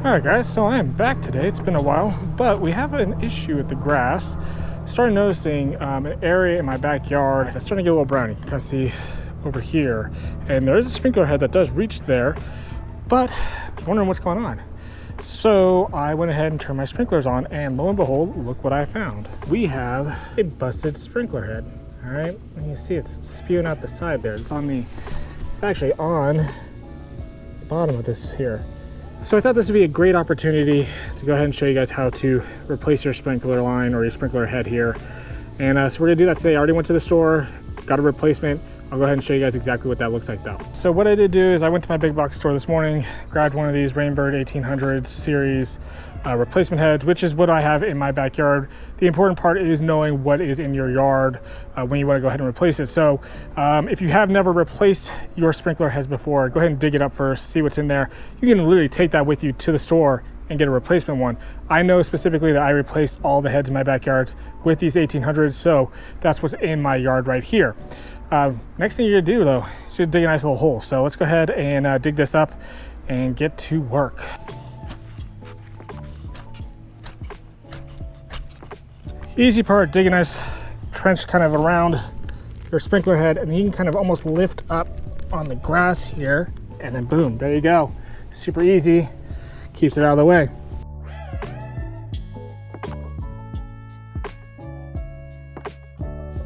Alright guys, so I am back today. It's been a while, but we have an issue with the grass. Started noticing an area in my backyard that's starting to get a little brown. You can kind of see over here, and there is a sprinkler head that does reach there, but I was wondering what's going on. So I went ahead and turned my sprinklers on, and lo and behold, look what I found. We have a busted sprinkler head. All right, and you see it's spewing out the side there. It's actually on the bottom of this here. So I thought this would be a great opportunity to go ahead and show you guys how to replace your sprinkler line or your sprinkler head here. And so we're gonna do that today. I already went to the store, got a replacement. I'll go ahead and show you guys exactly what that looks like though. So what I did do is I went to my big box store this morning, grabbed one of these Rainbird 1800 series replacement heads, which is what I have in my backyard. The important part is knowing what is in your yard when you want to go ahead and replace it. So if you have never replaced your sprinkler heads before, go ahead and dig it up first, see what's in there. You can literally take that with you to the store and get a replacement one. I know specifically that I replaced all the heads in my backyards with these 1800s, so that's what's in my yard right here. Next thing you're gonna do though, is just dig a nice little hole. So let's go ahead and dig this up and get to work. Easy part, dig a nice trench kind of around your sprinkler head, and you can kind of almost lift up on the grass here, and then boom, there you go. Super easy, keeps it out of the way.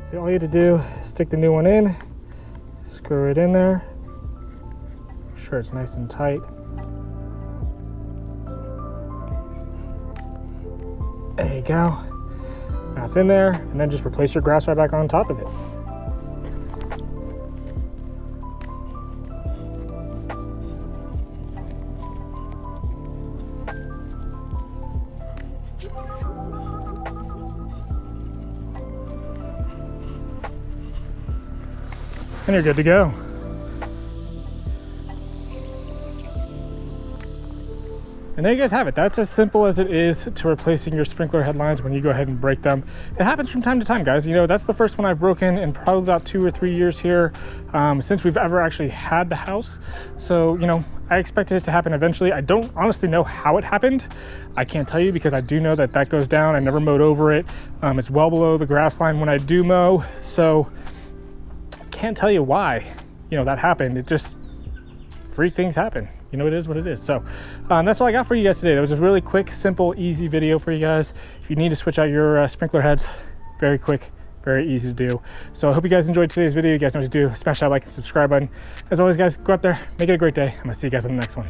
So all you have to do is stick the new one in, screw it in there, make sure it's nice and tight. There you go. Now it's in there, and then just replace your grass right back on top of it. And you're good to go. And there you guys have it. That's as simple as it is to replacing your sprinkler headlines when you go ahead and break them. It happens from time to time, guys. You know, that's the first one I've broken in probably about 2 or 3 years here since we've ever actually had the house. So, you know, I expected it to happen eventually. I don't honestly know how it happened. I can't tell you because I do know that that goes down. I never mowed over it. It's well below the grass line when I do mow. So I can't tell you why, you know, that happened. It just, freak things happen. You know, it is what it is. So that's all I got for you guys today. That was a really quick, simple, easy video for you guys. If you need to switch out your sprinkler heads, very quick, very easy to do. So I hope you guys enjoyed today's video. You guys know what to do. Smash that like and subscribe button. As always, guys, go out there, make it a great day. I'm gonna see you guys in the next one.